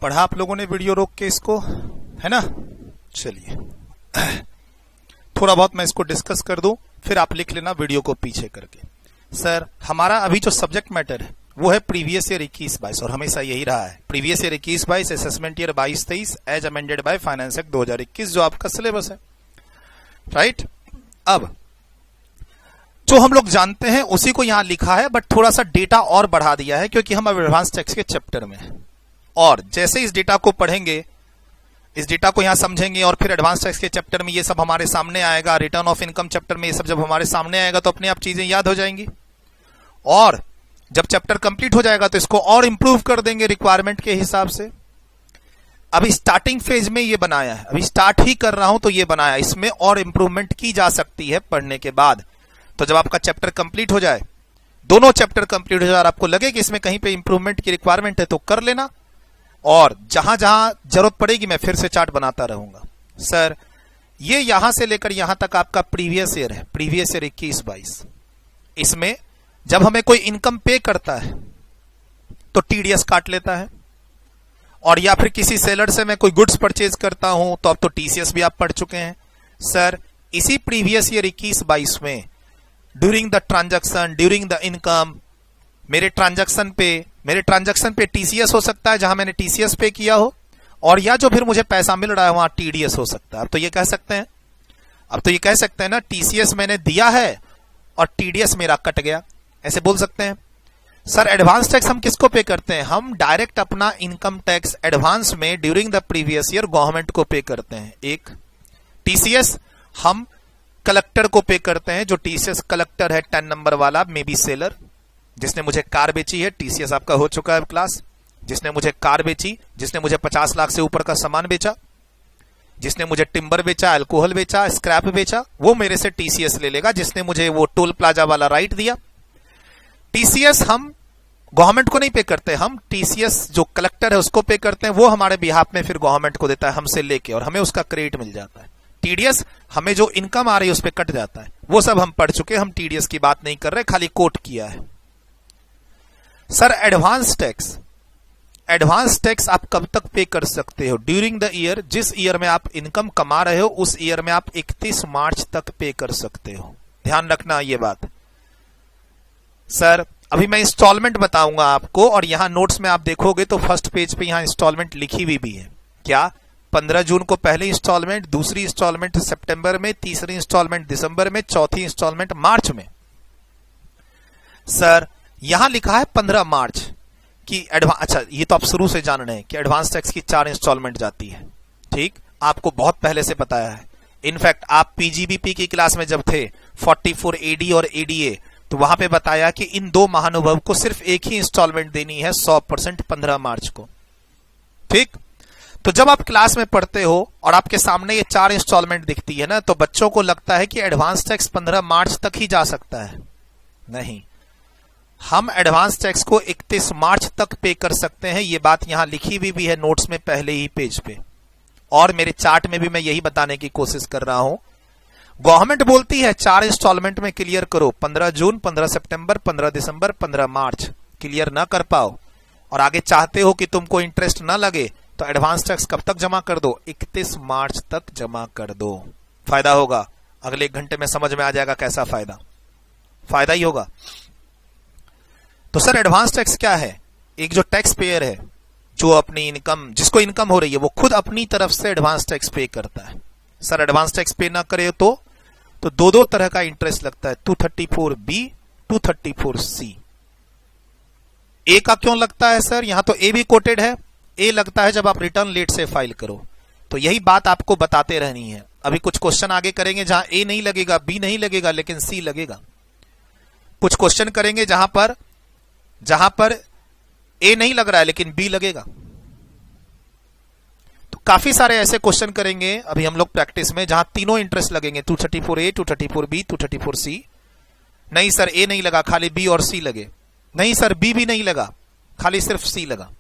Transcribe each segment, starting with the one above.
पढ़ा आप लोगों ने वीडियो रोक के इसको, है ना? चलिए थोड़ा बहुत मैं इसको डिस्कस कर दूं, फिर आप लिख लेना वीडियो को पीछे करके। सर हमारा अभी जो सब्जेक्ट मैटर है वो है प्रीवियस ईयर 21-22 और हमेशा यही रहा है। Previous year 21-22, assessment year 22-23 as amended by finance act 2021 जो आपका सिलेबस है, राइट? अब जो हम लोग जानते हैं उसी को यहां लिखा है, बट थोड़ा सा डेटा और बढ़ा दिया है क्योंकि हम अब एडवांस टैक्स के चैप्टर में हैं। और जैसे इस डेटा को पढ़ेंगे, इस डेटा को यहां समझेंगे और फिर एडवांस टैक्स के चैप्टर में ये सब हमारे सामने आएगा, रिटर्न ऑफ इनकम चैप्टर में ये सब जब हमारे सामने आएगा तो अपने आप चीजें याद हो जाएंगी। और जब चैप्टर कंप्लीट हो जाएगा तो इसको और इंप्रूव कर देंगे रिक्वायरमेंट के हिसाब से। अभी स्टार्टिंग फेज में ये बनाया है, अभी स्टार्ट ही कर रहा हूं तो ये बनाया, इसमें और इंप्रूवमेंट की जा सकती है पढ़ने के बाद। तो जब आपका चैप्टर कंप्लीट हो जाए, दोनों चैप्टर कंप्लीट हो जाए और आपको लगे कि इसमें कहीं पे इंप्रूवमेंट की रिक्वायरमेंट है तो कर लेना, और जहां जहां जरूरत पड़ेगी मैं फिर से चार्ट बनाता रहूंगा। सर ये यहां से लेकर यहां तक आपका प्रीवियस ईयर है, प्रीवियस ईयर 21-22। इसमें जब हमें कोई इनकम पे करता है तो टीडीएस काट लेता है, और या फिर किसी सेलर से मैं कोई गुड्स परचेज करता हूं तो अब तो टीसीएस भी आप पढ़ चुके हैं। सर इसी प्रीवियस ईयर 21-22 में during the transaction, during the income, मेरे ट्रांजैक्शन पे टीसीएस हो सकता है जहां मैंने टीसीएस पे किया हो, और या जो फिर मुझे पैसा मिल रहा है वहां टीडीएस हो सकता है। अब तो ये कह सकते हैं ना टीसीएस मैंने दिया है और टीडीएस मेरा कट गया, ऐसे बोल सकते हैं। सर एडवांस टैक्स हम किसको पे करते हैं? हम डायरेक्ट अपना इनकम टैक्स एडवांस में during the previous year government को पे करते हैं। एक टीसीएस हम कलेक्टर को पे करते हैं, जो टीसीएस कलेक्टर है 10 नंबर वाला, मे बी सेलर, जिसने मुझे कार बेची है। टीसीएस आपका हो चुका है क्लास। जिसने मुझे कार बेची, जिसने मुझे 50 लाख से ऊपर का सामान बेचा, जिसने मुझे टिम्बर बेचा, अल्कोहल बेचा, स्क्रैप बेचा, वो मेरे से टीसीएस ले लेगा। जिसने मुझे वो टोल प्लाजा वाला राइट दिया, टीसीएस हम गवर्नमेंट को नहीं पे करते, हम टीसीएस जो कलेक्टर है उसको पे करते हैं। वो हमारे बिहाफ में फिर गवर्नमेंट को देता है हमसे लेके, और हमें उसका क्रेडिट मिल जाता है। टीडीएस हमें जो इनकम आ रही है उस पर कट जाता है। वो सब हम पढ़ चुके, हम टीडीएस की बात नहीं कर रहे, खाली कोट किया है। सर एडवांस टैक्स आप कब तक पे कर सकते हो? ड्यूरिंग द ईयर, जिस ईयर में आप इनकम कमा रहे हो उस ईयर में आप 31 मार्च तक पे कर सकते हो। ध्यान रखना ये बात। सर अभी मैं इंस्टॉलमेंट बताऊंगा आपको, और यहां नोट्स में आप देखोगे तो फर्स्ट पेज पे यहां इंस्टॉलमेंट लिखी हुई भी है। क्या? 15 जून को पहली इंस्टॉलमेंट, दूसरी इंस्टॉलमेंट सितंबर में, तीसरी इंस्टॉलमेंट दिसंबर में, चौथी इंस्टॉलमेंट मार्च में। सर यहां लिखा है 15 मार्च की एडवांस। अच्छा ये तो आप शुरू से जान रहे हैं कि एडवांस टैक्स की 4 इंस्टॉलमेंट जाती है, ठीक? आपको बहुत पहले से बताया है। इनफैक्ट आप पीजीबीपी की क्लास में जब थे 44 एडी और एडीए, तो वहां पे बताया कि इन दो महानुभव को सिर्फ एक ही इंस्टॉलमेंट देनी है 100% 15 मार्च को, ठीक? तो जब आप क्लास में पढ़ते हो और आपके सामने ये 4 इंस्टॉलमेंट दिखती है ना, तो बच्चों को लगता है कि एडवांस टैक्स 15 मार्च तक ही जा सकता है। नहीं, हम एडवांस टैक्स को 31 मार्च तक पे कर सकते हैं। ये बात यहां लिखी हुई भी है नोट्स में पहले ही पेज पे, और मेरे चार्ट में भी मैं यही बताने की कोशिश कर रहा हूं। गवर्नमेंट बोलती है 4 इंस्टॉलमेंट में क्लियर करो, 15 जून, 15 सितंबर, 15 दिसंबर, 15 मार्च। क्लियर ना कर पाओ और आगे चाहते हो कि तुमको इंटरेस्ट ना लगे तो एडवांस टैक्स कब तक जमा कर दो? 31 मार्च तक जमा कर दो। फायदा होगा, अगले 1 घंटे में समझ में आ जाएगा कैसा फायदा ही होगा। तो सर एडवांस टैक्स क्या है? एक जो टैक्स पेयर है, जो अपनी इनकम, जिसको इनकम हो रही है, वो खुद अपनी तरफ से एडवांस टैक्स पे करता है। सर एडवांस टैक्स पे ना करे तो 2 तरह का इंटरेस्ट लगता है, 234B, 234C। ए का क्यों लगता है सर? यहां तो ए भी कोटेड है। ए लगता है जब आप रिटर्न लेट से फाइल करो, तो यही बात आपको बताते रहनी है। अभी कुछ क्वेश्चन आगे करेंगे जहां ए नहीं लगेगा, बी नहीं लगेगा, लेकिन सी लगेगा। कुछ क्वेश्चन करेंगे जहां पर ए नहीं लग रहा है लेकिन बी लगेगा। तो काफी सारे ऐसे क्वेश्चन करेंगे अभी हम लोग प्रैक्टिस में जहां तीनों इंटरेस्ट लगेंगे, 234A, 234B, 234C। नहीं सर ए नहीं लगा, खाली बी और सी लगे। नहीं सर बी भी नहीं लगा, खाली सिर्फ सी लगा।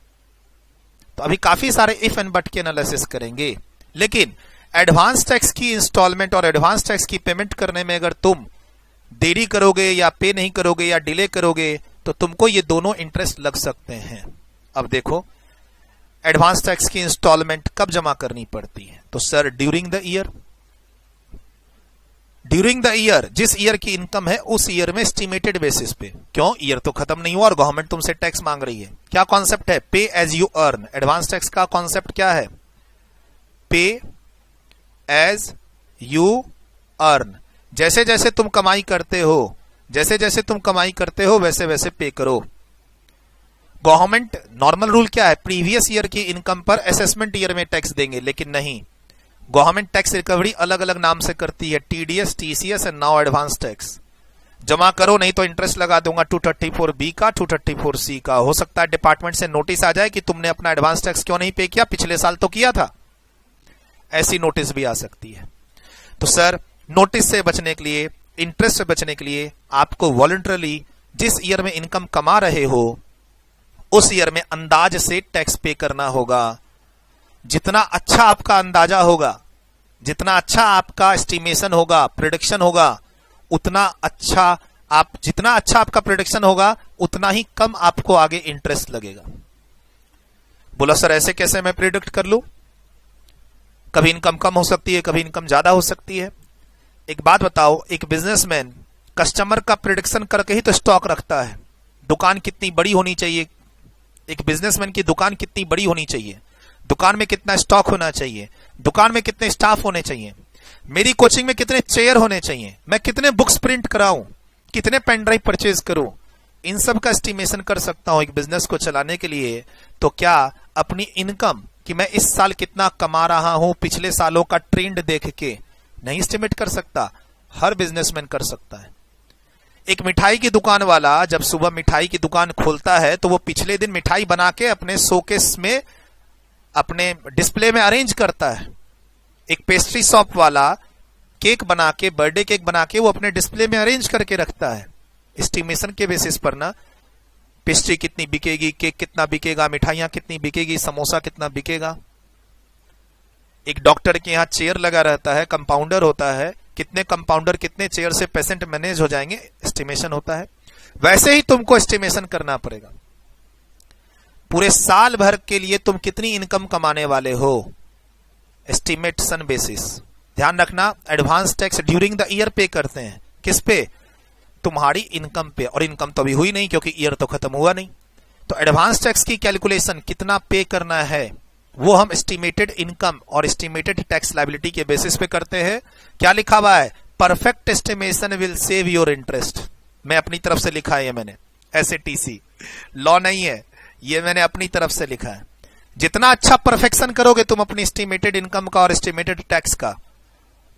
तो अभी काफी सारे इफ एंड बट के एनालिसिस करेंगे। लेकिन एडवांस टैक्स की इंस्टॉलमेंट और एडवांस टैक्स की पेमेंट करने में अगर तुम देरी करोगे या पे नहीं करोगे या डिले करोगे तो तुमको ये दोनों इंटरेस्ट लग सकते हैं। अब देखो, एडवांस टैक्स की इंस्टॉलमेंट कब जमा करनी पड़ती है? तो sir during the year. During the year, जिस ईयर की इनकम है उस ईयर में एस्टिमेटेड बेसिस पे। क्यों? ईयर तो खत्म नहीं हुआ और गवर्नमेंट तुमसे टैक्स मांग रही है। क्या कॉन्सेप्ट है? Pay as you earn. Advance tax का कॉन्सेप्ट क्या है? Pay as you earn. जैसे जैसे तुम कमाई करते हो, जैसे जैसे तुम कमाई करते हो वैसे वैसे पे करो। गवर्नमेंट नॉर्मल रूल क्या है? प्रीवियस ईयर की इनकम पर असेसमेंट ईयर में टैक्स देंगे, लेकिन नहीं, गवर्नमेंट टैक्स रिकवरी अलग अलग नाम से करती है, TDS, TCS and now advance tax. जमा करो नहीं तो इंटरेस्ट लगा दूंगा 234B का, 234C का। हो सकता है डिपार्टमेंट से नोटिस आ जाए कि तुमने अपना एडवांस टैक्स क्यों नहीं पे किया, पिछले साल तो किया था। ऐसी नोटिस भी आ सकती है। तो सर नोटिस से बचने के लिए, इंटरेस्ट से बचने के लिए आपको वॉलंटरली जिस ईयर में इनकम कमा रहे हो उस ईयर में अंदाज से टैक्स पे करना होगा। जितना अच्छा आपका अंदाजा होगा, जितना अच्छा आपका एस्टिमेशन होगा, प्रिडिक्शन होगा, उतना अच्छा जितना अच्छा आपका प्रिडिक्शन होगा उतना ही कम आपको आगे इंटरेस्ट लगेगा। बोला सर ऐसे कैसे मैं प्रिडिक्ट कर लूं? कभी इनकम कम हो सकती है, कभी इनकम ज्यादा हो सकती है। एक बात बताओ, एक बिजनेसमैन कस्टमर का प्रिडिक्शन करके ही तो स्टॉक रखता है। दुकान कितनी बड़ी होनी चाहिए, एक बिजनेसमैन की दुकान कितनी बड़ी होनी चाहिए, दुकान में कितना स्टॉक होना चाहिए, दुकान में कितने स्टाफ होने चाहिए, मेरी कोचिंग में कितने चेयर होने चाहिए, मैं कितने बुक्स प्रिंट कराऊं, कितने पेन ड्राइव परचेज करूं, इन सब का एस्टिमेशन कर सकता हूं एक बिजनेस को चलाने के लिए। तो क्या अपनी इनकम कि मैं इस साल कितना कमा रहा हूं पिछले सालों का ट्रेंड देख के नहीं एस्टिमेट कर सकता? हर बिजनेसमैन कर सकता है। एक मिठाई की दुकान वाला जब सुबह मिठाई की दुकान खोलता है तो वो पिछले दिन मिठाई बना के अपने शोकेस में, अपने डिस्प्ले में अरेंज करता है। एक पेस्ट्री शॉप वाला केक बना के, बर्थडे केक बना के वो अपने डिस्प्ले में अरेंज करके रखता है। एस्टिमेशन के बेसिस पर ना, पेस्ट्री कितनी बिकेगी, केक कितना बिकेगा, मिठाइयां कितनी बिकेगी, समोसा कितना बिकेगा। एक डॉक्टर के यहाँ चेयर लगा रहता है, कंपाउंडर होता है, कितने कंपाउंडर कितने चेयर से पेशेंट मैनेज हो जाएंगे, एस्टिमेशन होता है। वैसे ही तुमको एस्टिमेशन करना पड़ेगा। पूरे साल भर के लिए तुम कितनी इनकम कमाने वाले हो, एस्टिमेशन बेसिस। ध्यान रखना, advance tax during the year पे करते हैं। किस पे? तुम्हारी इनकम पे। और इनकम तो अभी हुई नहीं क्योंकि ईयर तो खत्म हुआ नहीं। तो एडवांस टैक्स की कैलकुलेशन कितना पे करना है वो हम एस्टिमेटेड इनकम और एस्टिमेटेड टैक्स लायबिलिटी के बेसिस पे करते हैं। क्या लिखा हुआ है? Perfect estimation will save your interest. मैं अपनी तरफ से लिखा है, ये मैंने, ऐसे टीसी लॉ नहीं है, ये मैंने अपनी तरफ से लिखा है। जितना अच्छा परफेक्शन करोगे तुम अपनी एस्टिमेटेड इनकम का और एस्टिमेटेड टैक्स का,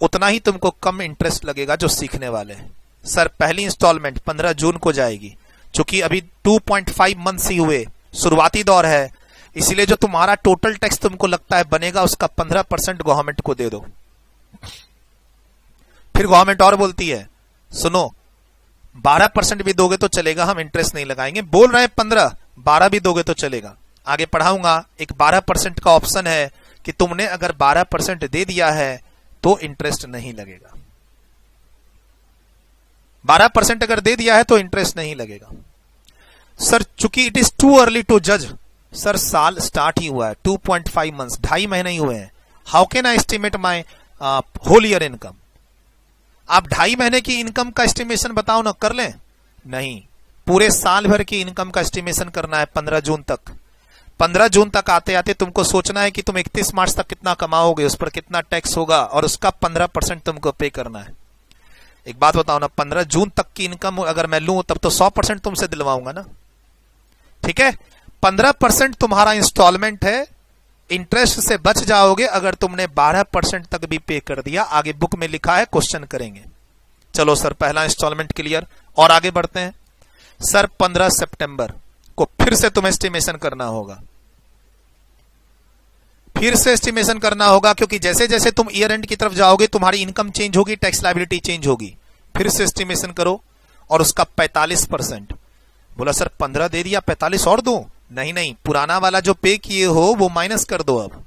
उतना ही तुमको कम इंटरेस्ट लगेगा जो सीखने वाले हैं। सर पहली इंस्टॉलमेंट 15 जून को जाएगी, चूंकि अभी 2.5 मंथ्स ही हुए, शुरुआती दौर है, इसीलिए जो तुम्हारा टोटल टैक्स तुमको लगता है बनेगा उसका 15% गवर्नमेंट को दे दो। फिर गवर्नमेंट और बोलती है सुनो 12% भी दोगे तो चलेगा, हम इंटरेस्ट नहीं लगाएंगे। बोल रहे हैं 15, 12 भी दोगे तो चलेगा। आगे पढ़ाऊंगा, एक 12% का ऑप्शन है कि तुमने अगर 12% दे दिया है तो इंटरेस्ट नहीं लगेगा। 12% अगर दे दिया है तो इंटरेस्ट नहीं लगेगा। सर चूंकि it is too early to जज। सर साल स्टार्ट ही हुआ है, 2.5 मंथ्स, 2.5 महीने ही हुए हैं। How can I estimate my whole year income? आप 2.5 महीने की इनकम का एस्टिमेशन बताओ ना, कर लें? नहीं, पूरे साल भर की इनकम का एस्टिमेशन करना है 15 जून तक। 15 जून तक आते आते तुमको सोचना है कि तुम 31 मार्च तक कितना कमाओगे, उस पर कितना टैक्स होगा और उसका 15% तुमको पे करना है। एक बात बताओ ना, 15 जून तक की इनकम अगर मैं लूं तब तो 100% तुमसे दिलवाऊंगा ना। ठीक है, 15% तुम्हारा इंस्टॉलमेंट है, इंटरेस्ट से बच जाओगे अगर तुमने 12% तक भी पे कर दिया। आगे बुक में लिखा है, क्वेश्चन करेंगे। चलो सर पहला इंस्टॉलमेंट क्लियर, और आगे बढ़ते हैं। सर 15 सितंबर को फिर से तुम्हें एस्टिमेशन करना होगा, फिर से एस्टिमेशन करना होगा, क्योंकि जैसे जैसे तुम ईयर एंड की तरफ जाओगे तुम्हारी इनकम चेंज होगी, टैक्स लायबिलिटी चेंज होगी। फिर से एस्टिमेशन करो और उसका 45%। बोला सर 15 दे दिया, 45 और दूं? नहीं नहीं, पुराना वाला जो पे किए हो वो माइनस कर दो। अब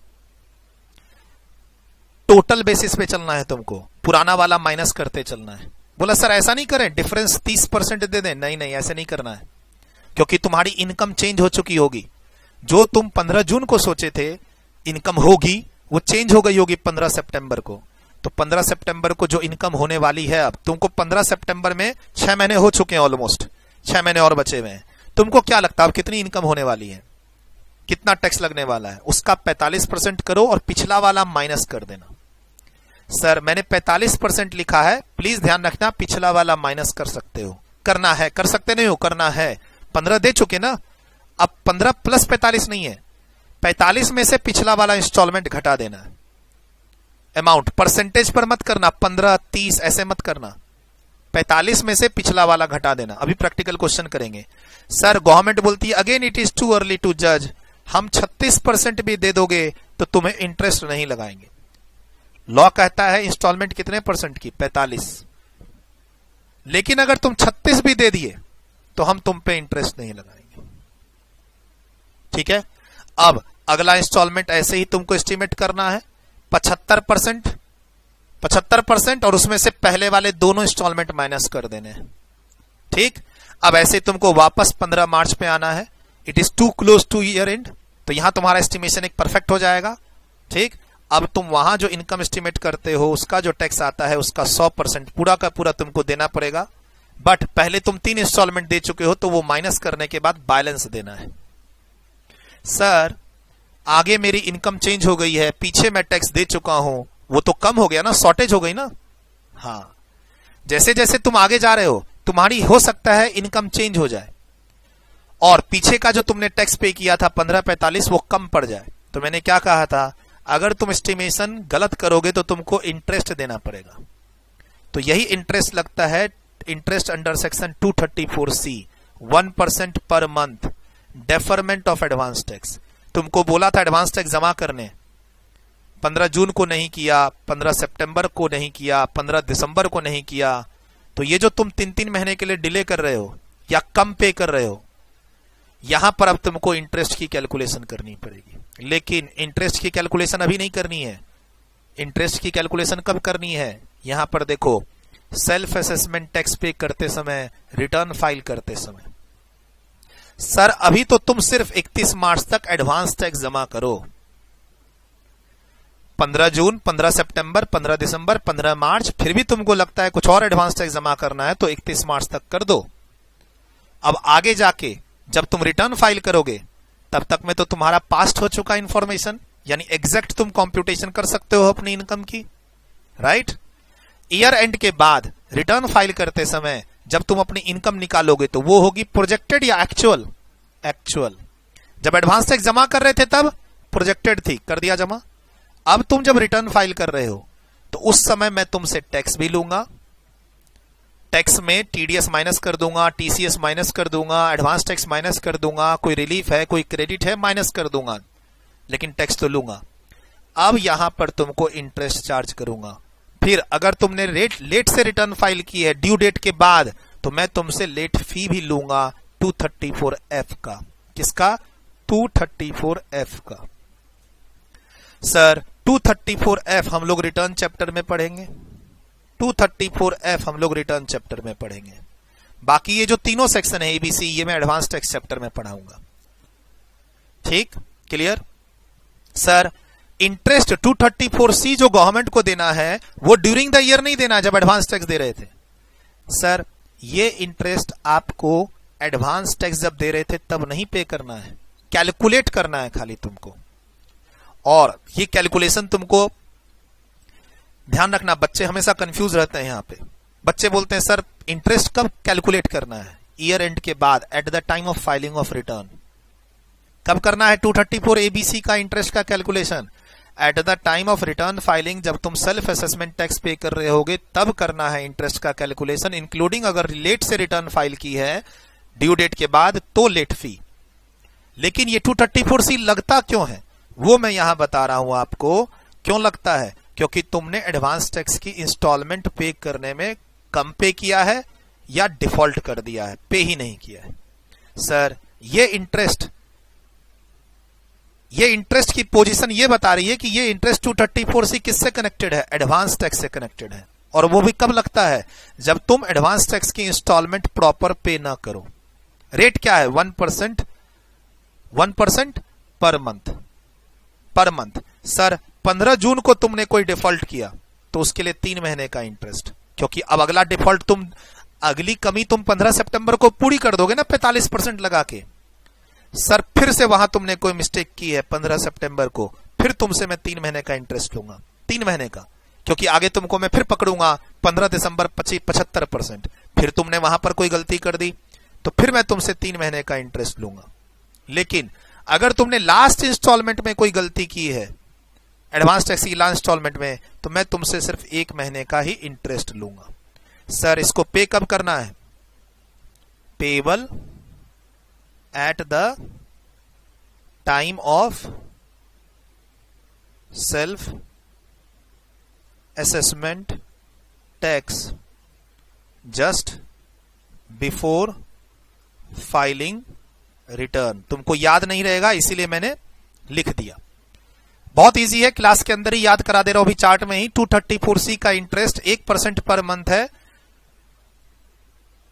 टोटल बेसिस पे चलना है तुमको, पुराना वाला माइनस करते चलना है। बोला सर ऐसा नहीं करें, डिफरेंस 30% दे दें? नहीं नहीं, ऐसे नहीं करना है, क्योंकि तुम्हारी इनकम चेंज हो चुकी होगी। जो तुम 15 जून को सोचे थे इनकम होगी, वो चेंज हो गई होगी 15 सितंबर को। तो 15 सितंबर को जो इनकम होने वाली है, अब तुमको 15 सितंबर में 6 महीने हो चुके हैं, ऑलमोस्ट 6 महीने और बचे हुए हैं। तुमको क्या लगता है अब कितनी इनकम होने वाली है, कितना टैक्स लगने वाला है? उसका 45% करो और पिछला वाला माइनस कर देना। सर मैंने 45% लिखा है, प्लीज ध्यान रखना, पिछला वाला माइनस कर सकते हो, करना है, कर सकते नहीं हो, करना है। 15 दे चुके ना, अब 15 प्लस 45 नहीं है, 45 में से पिछला वाला इंस्टॉलमेंट घटा देना है। अमाउंट परसेंटेज पर मत करना, 15 30 ऐसे मत करना, 45 में से पिछला वाला घटा देना। अभी प्रैक्टिकल क्वेश्चन करेंगे। सर गवर्नमेंट बोलती है again it is too early to जज, हम 36% भी दे दोगे तो तुम्हें इंटरेस्ट नहीं लगाएंगे। लॉ कहता है इंस्टॉलमेंट कितने परसेंट की, 45, लेकिन अगर तुम 36 भी दे दिए तो हम तुम पे इंटरेस्ट नहीं लगाएंगे। ठीक है, अब अगला इंस्टॉलमेंट ऐसे ही तुमको एस्टिमेट करना है 75% और उसमें से पहले वाले दोनों इंस्टॉलमेंट माइनस कर देने हैं। ठीक, अब ऐसे तुमको वापस 15 मार्च पे आना है, it is too close to year end, तो यहां तुम्हारा एस्टिमेशन एक परफेक्ट हो जाएगा। ठीक, अब तुम वहां जो इनकम एस्टिमेट करते हो उसका जो टैक्स आता है उसका 100% पूरा का पूरा तुमको देना पड़ेगा, बट पहले तुम 3 इंस्टॉलमेंट दे चुके हो तो वो माइनस करने के बाद बैलेंस देना है। सर आगे मेरी इनकम चेंज हो गई है, पीछे मैं टैक्स दे चुका हूं, वो तो कम हो गया ना, शॉर्टेज हो गई ना। हाँ, जैसे जैसे तुम आगे जा रहे हो तुम्हारी हो सकता है इनकम चेंज हो जाए और पीछे का जो तुमने टैक्स पे किया था 15-45 वो कम पड़ जाए। तो मैंने क्या कहा था, अगर तुम एस्टिमेशन गलत करोगे तो तुमको इंटरेस्ट देना पड़ेगा। तो यही इंटरेस्ट लगता है, interest under section 234C, 1% per month, deferment of advance tax. तुमको बोला था एडवांस टैक्स जमा करने, 15 जून को नहीं किया, 15 सितंबर को नहीं किया, 15 दिसंबर को नहीं किया, तो ये जो तुम 3-3 महीने के लिए डिले कर रहे हो या कम पे कर रहे हो, यहां पर अब तुमको इंटरेस्ट की कैलकुलेशन करनी पड़ेगी। लेकिन इंटरेस्ट की कैलकुलेशन अभी नहीं करनी है। इंटरेस्ट की कैलकुलेशन कब करनी है, यहां पर देखो, सेल्फ असेसमेंट टैक्स पे करते समय, रिटर्न फाइल करते समय। सर अभी तो तुम सिर्फ 31 मार्च तक एडवांस टैक्स जमा करो, 15 जून, 15 सितंबर, 15 दिसंबर, 15 मार्च, फिर भी तुमको लगता है कुछ और एडवांस टैक्स जमा करना है तो 31 मार्च तक कर दो। अब आगे जाके जब तुम रिटर्न फाइल करोगे तब तक में तो तुम्हारा पास्ट हो चुका इंफॉर्मेशन, यानी एग्जैक्ट तुम कंप्यूटेशन कर सकते हो अपनी इनकम की, राइट। ईयर एंड के बाद रिटर्न फाइल करते समय जब तुम अपनी इनकम निकालोगे तो वो होगी प्रोजेक्टेड या एक्चुअल। एक्चुअल जब एडवांस टैक्स जमा कर रहे थे तब प्रोजेक्टेड थी, कर दिया जमा। अब तुम जब रिटर्न फाइल कर रहे हो तो उस समय मैं तुमसे टैक्स भी लूंगा, टैक्स में टीडीएस माइनस कर दूंगा, टीसीएस माइनस कर दूंगा, एडवांस टैक्स माइनस कर दूंगा, कोई रिलीफ है कोई क्रेडिट है माइनस कर दूंगा, लेकिन टैक्स तो लूंगा। अब यहां पर तुमको इंटरेस्ट चार्ज करूंगा। फिर अगर तुमने लेट से रिटर्न फाइल की है ड्यू डेट के बाद तो मैं तुमसे लेट फी भी लूंगा 234F का। किसका? 234F का। सर 234F हम लोग रिटर्न चैप्टर में पढ़ेंगे, 234F हम लोग रिटर्न चैप्टर में पढ़ेंगे। बाकी ये जो तीनों सेक्शन है ABC ये मैं एडवांस टैक्स चैप्टर में पढ़ाऊंगा। ठीक, क्लियर। सर इंटरेस्ट 234C जो गवर्नमेंट को देना है वो ड्यूरिंग द ईयर नहीं देना जब एडवांस टैक्स दे रहे थे। सर ये इंटरेस्ट आपको एडवांस टैक्स जब दे रहे थे तब नहीं पे करना है, कैलकुलेट करना है खाली तुमको। और ये कैलकुलेशन तुमको ध्यान रखना, बच्चे हमेशा कंफ्यूज रहते हैं यहां पे। बच्चे बोलते हैं सर इंटरेस्ट कब कैलकुलेट करना है? ईयर एंड के बाद, at the time of filing of return. कब करना है 234 ABC का इंटरेस्ट का calculation? At the time of return filing, जब तुम सेल्फ असेसमेंट टैक्स पे कर रहे होगे तब करना है इंटरेस्ट का कैलकुलेशन, इंक्लूडिंग अगर लेट से रिटर्न फाइल की है ड्यू डेट के बाद तो लेट फी। लेकिन ये 234C लगता क्यों है वो मैं यहां बता रहा हूं आपको। क्यों लगता है? क्योंकि तुमने एडवांस टैक्स की इंस्टॉलमेंट पे करने में कम पे किया है या डिफॉल्ट कर दिया है, पे ही नहीं किया है। सर ये इंटरेस्ट की पोजीशन ये बता रही है कि ये इंटरेस्ट 234C किससे कनेक्टेड है? एडवांस टैक्स से कनेक्टेड है। और वो भी कब लगता है? जब तुम एडवांस टैक्स की इंस्टॉलमेंट प्रॉपर पे ना करो। रेट क्या है? 1%, per month, per month. Sir 15 जून को तुमने कोई डिफॉल्ट किया तो उसके लिए 3 महीने का इंटरेस्ट, क्योंकि अब अगला डिफॉल्ट अगली कमी तुम 15 सितंबर को पूरी कर दोगे ना 45% लगा के। सर फिर से वहां तुमने कोई मिस्टेक की है 15 सितंबर को, फिर तुमसे मैं 3 महीने का इंटरेस्ट लूंगा, 3 महीने का, क्योंकि आगे तुमको मैं फिर पकड़ूंगा 15 दिसंबर 75%, फिर तुमने वहां पर कोई गलती कर दी तो फिर मैं तुमसे 3 महीने का इंटरेस्ट लूंगा। लेकिन अगर तुमने लास्ट इंस्टॉलमेंट में कोई गलती की है, एडवांस टैक्स की लास्ट इंस्टॉलमेंट में, तो मैं तुमसे सिर्फ 1 महीने का ही इंटरेस्ट लूंगा। सर इसको पे कब करना है? Payable at the time of self assessment tax just before filing return. तुमको याद नहीं रहेगा इसीलिए मैंने लिख दिया। बहुत इजी है, क्लास के अंदर ही याद करा दे रहा हूं अभी चार्ट में ही। 234C का इंटरेस्ट 1% पर मंथ है।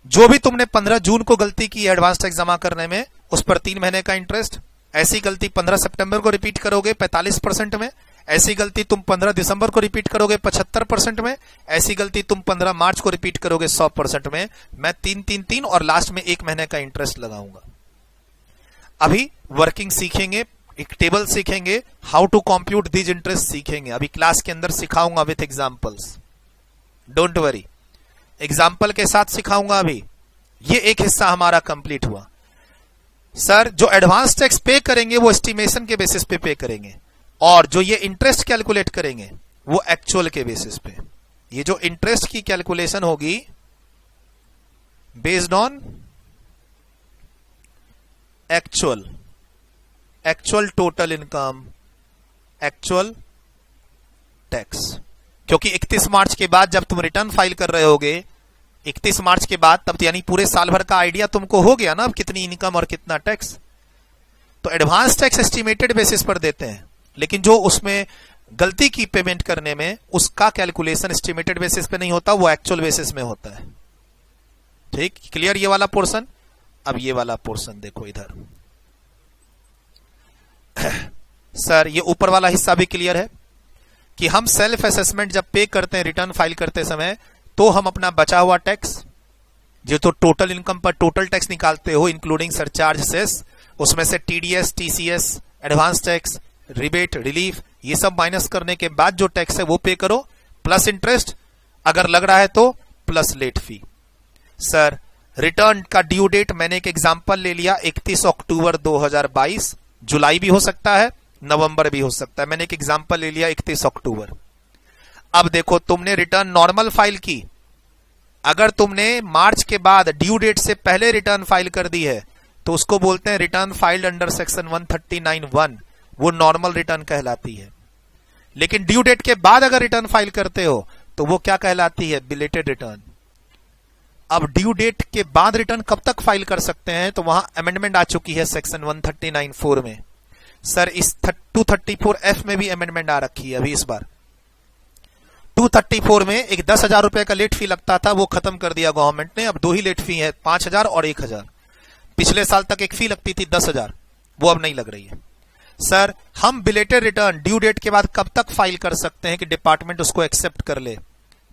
जो भी तुमने 15 जून को गलती की एडवांस टैक्स जमा करने में, उस पर 3 महीने का इंटरेस्ट। ऐसी गलती 15 सितंबर को रिपीट करोगे 45% में, ऐसी गलती तुम 15 दिसंबर को रिपीट करोगे 75% में, ऐसी गलती तुम 15 मार्च को रिपीट करोगे 100% में। मैं 3 और लास्ट में 1 महीने का इंटरेस्ट लगाऊंगा। अभी वर्किंग सीखेंगे, एक टेबल सीखेंगे, how to compute these interest सीखेंगे, अभी क्लास के अंदर सिखाऊंगा with examples, don't worry, example के साथ सिखाऊंगा। अभी ये एक हिस्सा हमारा कंप्लीट हुआ। सर जो एडवांस टैक्स पे करेंगे वो एस्टिमेशन के बेसिस पे करेंगे, और जो ये इंटरेस्ट कैलकुलेट करेंगे वो एक्चुअल के बेसिस पे। ये जो इंटरेस्ट की कैलकुलेशन होगी based on actual total income, actual tax. क्योंकि 31 मार्च के बाद जब तुम रिटर्न फाइल कर रहे होगे, 31 मार्च के बाद, तब यानी पूरे साल भर का आइडिया तुमको हो गया ना अब कितनी इनकम और कितना टैक्स। तो एडवांस टैक्स एस्टिमेटेड बेसिस पर देते हैं, लेकिन जो उसमें गलती की पेमेंट करने में उसका कैलकुलेशन एस्टिमेटेड बेसिस पे नहीं होता, वो एक्चुअल बेसिस में होता है। ठीक, क्लियर ये वाला पोर्शन। अब ये वाला पोर्शन देखो इधर। सर ये ऊपर वाला हिस्सा भी क्लियर है कि हम सेल्फ असेसमेंट जब पे करते हैं रिटर्न फाइल करते समय, तो हम अपना बचा हुआ टैक्स, जो तो टोटल इनकम पर टोटल टैक्स निकालते हो इंक्लूडिंग सरचार्ज सेस, उसमें से TDS, TCS, advance tax, rebate, relief, ये सब माइनस करने के बाद जो टैक्स है वो पे करो, प्लस इंटरेस्ट अगर लग रहा है तो, plus late fee. Sir return का ड्यू डेट मैंने एक एग्जांपल ले लिया 31 अक्टूबर 2022, जुलाई भी हो सकता है, नवंबर भी हो सकता है, मैंने एक एग्जांपल ले लिया 31 अक्टूबर। अब देखो तुमने रिटर्न नॉर्मल फाइल की, अगर तुमने मार्च के बाद ड्यू डेट से पहले रिटर्न फाइल कर दी है तो उसको बोलते हैं रिटर्न फाइल्ड अंडर सेक्शन 139(1), वो नॉर्मल रिटर्न कहलाती है। लेकिन ड्यू डेट के बाद अगर रिटर्न फाइल करते हो तो वो क्या कहलाती है? Belated return. अब ड्यू डेट के बाद रिटर्न कब तक फाइल कर सकते हैं? तो वहां अमेंडमेंट आ चुकी है सेक्शन 139(4) में। सर इस 234F में भी अमेंडमेंट आ रखी है अभी इस बार। 234 में एक 10,000 रुपए का लेट फी लगता था, वो खत्म कर दिया गवर्नमेंट ने। अब 2 ही लेट फी है, 5,000 और 1,000। पिछले साल तक एक फी लगती थी 10,000, वो अब नहीं लग रही है। सर हम बिलेटेड रिटर्न ड्यू डेट के बाद कब तक फाइल कर सकते हैं कि डिपार्टमेंट उसको एक्सेप्ट कर ले?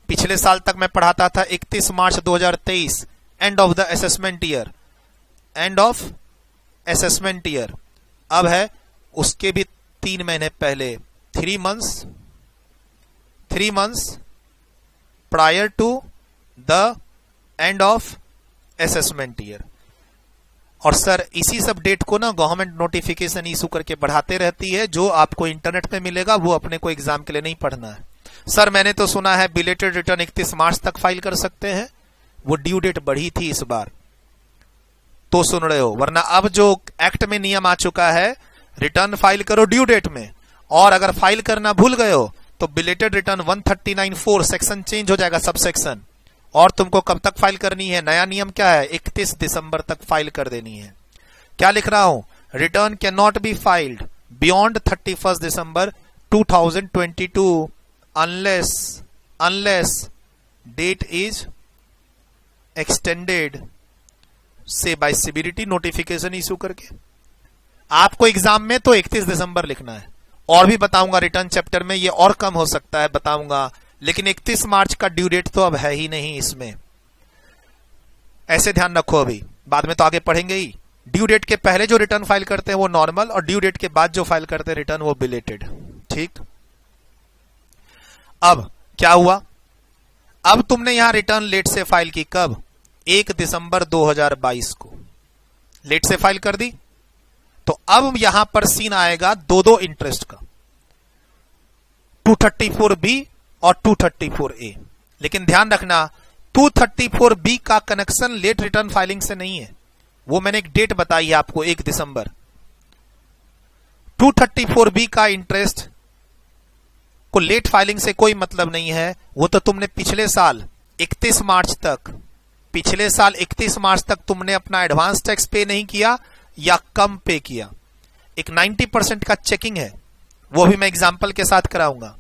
पिछले साल तक मैं पढ़ाता था 31 मार्च 2023, end of the assessment year, end of assessment year. अब है उसके भी 3 महीने पहले, 3 months prior to the end of assessment year। और सर इसी सब डेट को ना गवर्नमेंट नोटिफिकेशन इशू करके बढ़ाते रहती है, जो आपको इंटरनेट पे मिलेगा, वो अपने को एग्जाम के लिए नहीं पढ़ना है। सर मैंने तो सुना है बिलेटेड रिटर्न 31 मार्च तक फाइल कर सकते हैं, वो ड्यू डेट बढ़ी थी इस बार, तो सुन रहे हो। वरना अब जो एक्ट में नियम आ चुका है, रिटर्न फाइल करो ड्यू डेट में, और अगर फाइल करना भूल गए हो तो बिलेटेड रिटर्न 139(4) सेक्शन चेंज हो जाएगा, सब सेक्शन। और तुमको कब तक फाइल करनी है? नया नियम क्या है? 31 दिसंबर तक फाइल कर देनी है। क्या लिख रहा हूं? Return can not be filed beyond 31 December 2022 unless date is extended से बाय सीबीडीटी नोटिफिकेशन इशू करके। आपको एग्जाम में तो 31 दिसंबर लिखना है, और भी बताऊंगा रिटर्न चैप्टर में, ये और कम हो सकता है बताऊंगा, लेकिन 31 मार्च का ड्यू डेट तो अब है ही नहीं इसमें, ऐसे ध्यान रखो। अभी बाद में तो आगे पढ़ेंगे ही। ड्यू डेट के पहले जो रिटर्न फाइल करते हैं वो नॉर्मल, और ड्यू डेट के बाद जो फाइल करते हैं रिटर्न वो बिलेटेड। ठीक, अब क्या हुआ, अब तुमने यहां रिटर्न लेट से फाइल की, कब, 1 दिसंबर 2022 को लेट से फाइल कर दी। तो अब यहां पर सीन आएगा दो इंटरेस्ट का, 234B और 234A। लेकिन ध्यान रखना 234B का कनेक्शन लेट रिटर्न फाइलिंग से नहीं है, वो मैंने एक डेट बताई है आपको, 1 दिसंबर। 234B का इंटरेस्ट को लेट फाइलिंग से कोई मतलब नहीं है, वो तो तुमने पिछले साल 31 मार्च तक तुमने अपना एडवांस टैक्स पे नहीं किया या कम पे किया। एक 90% का चेकिंग है, वो भी मैं एग्जांपल के साथ कराऊंगा।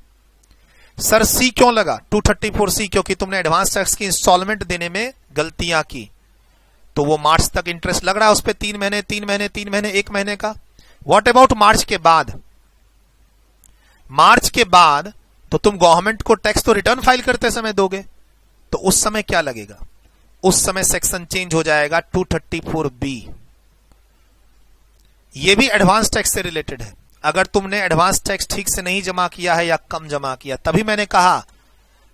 सर सी क्यों लगा 234C? क्योंकि तुमने एडवांस टैक्स की इंस्टॉलमेंट देने में गलतियां की, तो वो मार्च तक इंटरेस्ट लग रहा है उस पर, 3 महीने 3 महीने 3 महीने 1 महीने का। व्हाट अबाउट मार्च के बाद? मार्च के बाद तो तुम गवर्नमेंट को टैक्स तो रिटर्न फाइल करते समय दोगे, तो उस समय क्या लगेगा? उस समय सेक्शन चेंज हो जाएगा 234B। ये भी एडवांस टैक्स से रिलेटेड है। अगर तुमने एडवांस टैक्स ठीक से नहीं जमा किया है या कम जमा किया, तभी मैंने कहा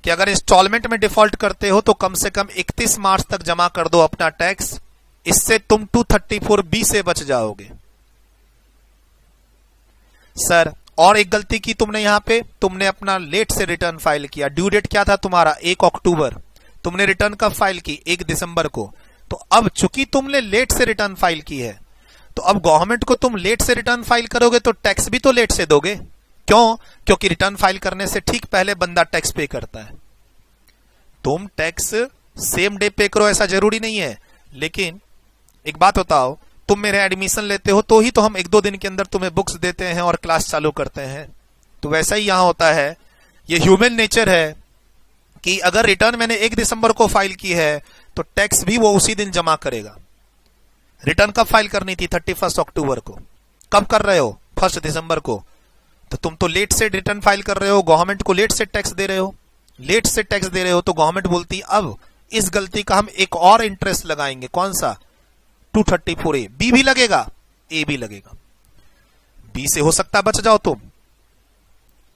कि अगर इंस्टॉलमेंट में डिफॉल्ट करते हो तो कम से कम 31 मार्च तक जमा कर दो अपना टैक्स, इससे तुम 234B से बच जाओगे। सर और एक गलती की तुमने यहां पे, तुमने अपना लेट से रिटर्न फाइल किया। ड्यू डेट क्या था तुम्हारा? 1 अक्टूबर। तुमने रिटर्न कब फाइल की? 1 दिसंबर को। तो अब चूंकि तुमने लेट से रिटर्न फाइल की है, तो अब गवर्नमेंट को तुम लेट से रिटर्न फाइल करोगे तो टैक्स भी तो लेट से दोगे। क्यों? क्योंकि रिटर्न फाइल करने से ठीक पहले बंदा टैक्स पे करता है। तुम टैक्स सेम डे पे करो ऐसा जरूरी नहीं है, लेकिन एक बात बताओ, तुम मेरे एडमिशन लेते हो तो ही तो हम 1-2 दिन के अंदर तुम्हें बुक्स देते हैं और क्लास चालू करते हैं। तो वैसा ही यहां होता है, ये ह्यूमन नेचर है कि अगर रिटर्न मैंने 1 दिसंबर को फाइल की है तो टैक्स भी वो उसी दिन जमा करेगा। रिटर्न कब फाइल करनी थी? 31 अक्टूबर को। कब कर रहे हो? 1 दिसंबर को। तो तुम तो लेट से रिटर्न फाइल कर रहे हो, गवर्नमेंट को लेट से टैक्स दे रहे हो। लेट से टैक्स दे रहे हो तो गवर्नमेंट बोलती अब इस गलती का हम एक और इंटरेस्ट लगाएंगे। कौन सा? 234A। बी भी लगेगा, ए भी लगेगा। बी से हो सकता है बच जाओ तुम।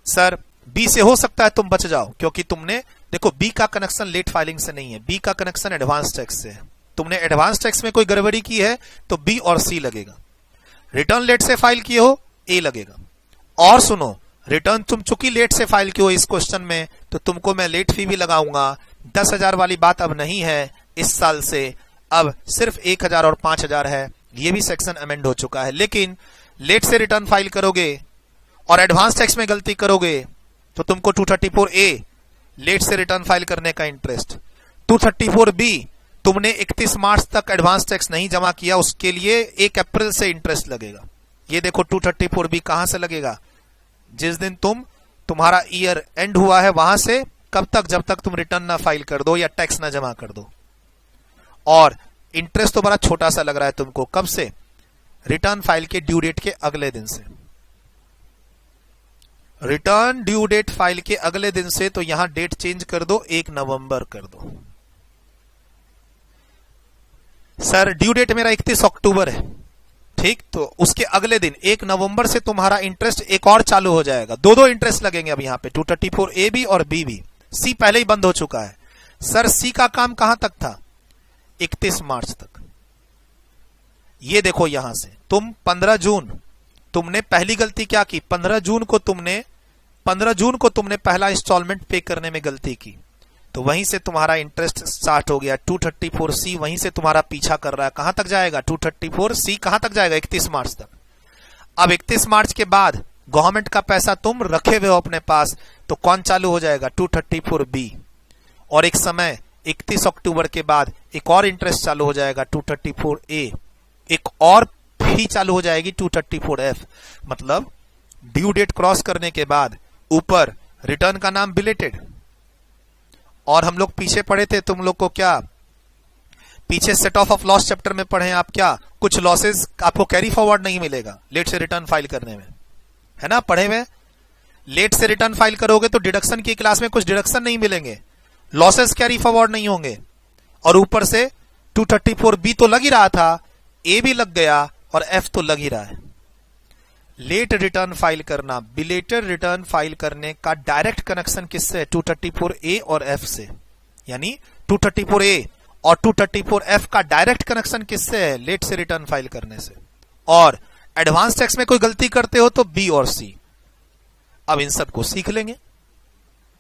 सर बी से हो सकता है तुम बच जाओ, क्योंकि तुमने देखो बी का कनेक्शन लेट फाइलिंग से नहीं है, बी का कनेक्शन एडवांस टैक्स से है। तुमने एडवांस टैक्स में कोई गड़बड़ी की है तो बी और सी लगेगा। रिटर्न लेट से फाइल किए हो, ए लगेगा। और सुनो, रिटर्न तुम चूंकि लेट से फाइल किए हो इस क्वेश्चन में, तो तुमको मैं लेट फी भी लगाऊंगा। 10,000 वाली बात अब नहीं है इस साल से, अब सिर्फ 1,000 और 5,000 है। ये भी सेक्शन अमेंड हो चुका है। लेकिन लेट से रिटर्न फाइल करोगे और एडवांस टैक्स में गलती करोगे तो तुमको 234A लेट से रिटर्न फाइल करने का इंटरेस्ट, 234B तुमने 31 मार्च तक एडवांस टैक्स नहीं जमा किया उसके लिए 1 अप्रैल से इंटरेस्ट लगेगा। ये देखो 234B कहां से लगेगा? जिस दिन तुम्हारा ईयर एंड हुआ है वहां से कब तक? जब तक तुम रिटर्न ना फाइल कर दो या टैक्स ना जमा कर दो। और इंटरेस्ट तो बड़ा छोटा सा लग रहा है तुमको। कब से? रिटर्न फाइल के ड्यू डेट के अगले दिन से। रिटर्न ड्यू डेट फाइल के अगले दिन से, तो यहां डेट चेंज कर दो, 1 नवंबर कर दो। सर ड्यू डेट मेरा 31 अक्टूबर है, ठीक, तो उसके अगले दिन 1 नवंबर से तुम्हारा इंटरेस्ट एक और चालू हो जाएगा। दो इंटरेस्ट लगेंगे अब यहां पे, 234A भी और B भी। सी पहले ही बंद हो चुका है। सर सी का काम कहां तक था? 31 मार्च तक। ये देखो यहां से तुम 15 जून तुमने पहली गलती क्या की? 15 जून को तुमने पहला इंस्टॉलमेंट पे करने में गलती की, तो वहीं से तुम्हारा इंटरेस्ट स्टार्ट हो गया। 234C वहीं से तुम्हारा पीछा कर रहा है। कहां तक जाएगा? 234C कहां तक जाएगा? 31 मार्च तक। अब 31 मार्च के बाद गवर्नमेंट का पैसा तुम रखे हुए हो अपने पास, तो कौन चालू हो जाएगा? 234B। और एक समय 31 अक्टूबर के बाद एक और इंटरेस्ट चालू हो जाएगा 234A। एक और फी चालू हो जाएगी 234F। मतलब ड्यू डेट क्रॉस करने के बाद ऊपर रिटर्न का नाम बिलेटेड, और हम लोग पीछे पड़े थे तुम लोग को क्या पीछे सेट ऑफ लॉस चैप्टर में पढ़े आप, क्या कुछ लॉसेस आपको कैरी फॉरवर्ड नहीं मिलेगा लेट से रिटर्न फाइल करने में, है ना, पढ़े हुए। लेट से रिटर्न फाइल करोगे तो डिडक्शन की क्लास में कुछ डिडक्शन नहीं मिलेंगे, लॉसेस कैरी फॉरवर्ड नहीं होंगे, और ऊपर से 234B तो लग ही रहा था, ए भी लग गया और एफ तो लग ही रहा है। लेट रिटर्न फाइल करना, बिलेटेड रिटर्न फाइल करने का डायरेक्ट कनेक्शन किससे है? 234A और एफ से, यानी 234A और 234F का डायरेक्ट कनेक्शन किससे है? लेट से रिटर्न फाइल करने से। और एडवांस टैक्स में कोई गलती करते हो तो बी और सी। अब इन सबको सीख लेंगे।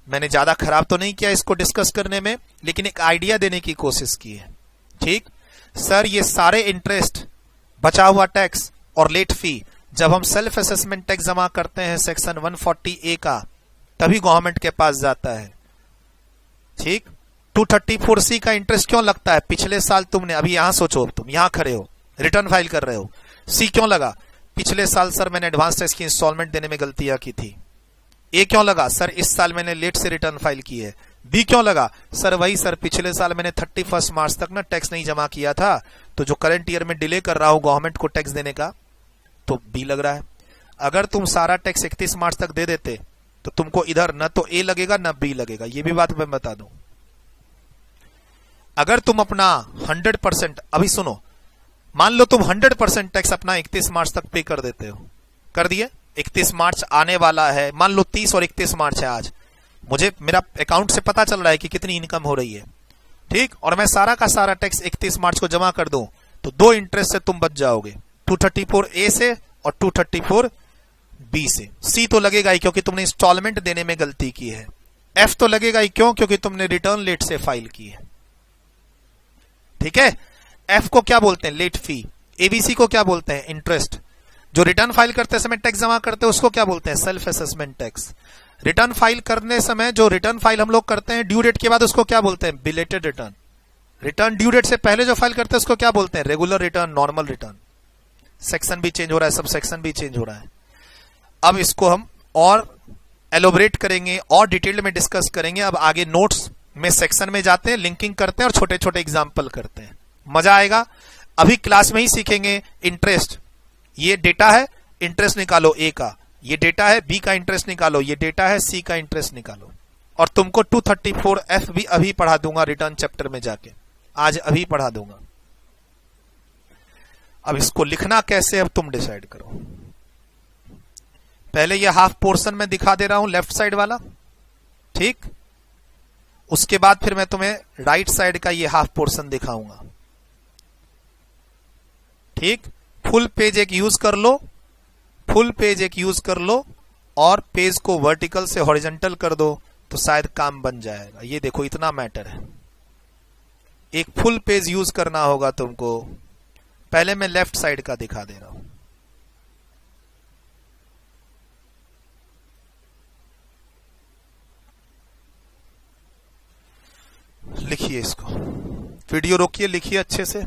मैंने ज्यादा खराब तो नहीं किया इसको डिस्कस करने में, लेकिन एक आइडिया देने की कोशिश की है। ठीक सर, ये सारे इंटरेस्ट, बचा हुआ टैक्स और लेट फी जब हम सेल्फ असेसमेंट टैक्स जमा करते हैं सेक्शन 140A का, तभी गवर्नमेंट के पास जाता है। ठीक, 234C का इंटरेस्ट क्यों लगता है? पिछले साल तुमने, अभी यहां सोचो, तुम यहां खड़े हो, रिटर्न फाइल कर रहे हो, सी क्यों लगा? पिछले साल सर मैंने एडवांस टैक्स की इंस्टॉलमेंट देने में गलतियां की थी। ए क्यों लगा? सर इस साल मैंने लेट से रिटर्न फाइल की है। बी क्यों लगा? सर वही सर, पिछले साल मैंने 31 मार्च तक ना टैक्स नहीं जमा किया था, तो जो करंट ईयर में डिले कर रहा हूं गवर्नमेंट को टैक्स देने का, तो बी लग रहा है। अगर तुम सारा टैक्स 31 मार्च तक दे देते तो तुमको इधर न तो ए लगेगा न बी लगेगा, ये भी बात मैं बता दूं। अगर तुम अपना 100%, अभी सुनो, मान लो तुम 100% टैक्स अपना 31 मार्च तक पे कर देते हो, कर दिए, 31 मार्च आने वाला है, मान लो 30 और 31 मार्च है आज, मुझे मेरा अकाउंट से पता चल रहा है कि कितनी इनकम हो रही है, ठीक, और मैं सारा का सारा टैक्स 31 मार्च को जमा कर दूं, तो दो इंटरेस्ट से तुम बच जाओगे, 234A से और 234B से। सी तो लगेगा ही क्योंकि तुमने इंस्टॉलमेंट देने में गलती की है। एफ तो लगेगा ही क्यों? क्योंकि तुमने रिटर्न लेट से फाइल की है। ठीक है, एफ को क्या बोलते हैं? Late fee. एबीसी को क्या बोलते हैं? इंटरेस्ट। जो रिटर्न फाइल करते समय टैक्स जमा करते हैं उसको क्या बोलते हैं? Self assessment tax. Return file करने समय जो रिटर्न फाइल हम लोग करते हैं ड्यू डेट के बाद, उसको क्या बोलते हैं? Belated return. Return due date से पहले जो फाइल करते हैं उसको क्या बोलते हैं? Regular return, normal return. Section भी चेंज हो रहा है, सब सेक्शन भी चेंज हो रहा है। अब इसको हम और एलोबरेट करेंगे और डिटेल में डिस्कस करेंगे। अब आगे नोट्स में सेक्शन में जाते हैं, लिंकिंग करते हैं और छोटे छोटे एग्जाम्पल करते हैं, मजा आएगा। अभी क्लास में ही सीखेंगे इंटरेस्ट, ये डेटा है, इंटरेस्ट निकालो ए का, ये डेटा है, बी का इंटरेस्ट निकालो, ये डेटा है, सी का इंटरेस्ट निकालो। और तुमको 234F भी अभी पढ़ा दूंगा रिटर्न चैप्टर में जाके, आज अभी पढ़ा दूंगा। अब इसको लिखना कैसे अब तुम डिसाइड करो। पहले ये हाफ पोर्शन में दिखा दे रहा हूं, लेफ्ट साइड वाला, ठीक, उसके बाद फिर मैं तुम्हें राइट साइड का ये हाफ पोर्शन दिखाऊंगा। ठीक, फुल पेज एक यूज कर लो, फुल पेज एक यूज कर लो और पेज को वर्टिकल से हॉरिजॉन्टल कर दो तो शायद काम बन जाएगा। ये देखो इतना मैटर है, एक फुल पेज यूज करना होगा तुमको। पहले मैं लेफ्ट साइड का दिखा दे रहा हूं। लिखिए इसको, वीडियो रोकिए, लिखिए अच्छे से।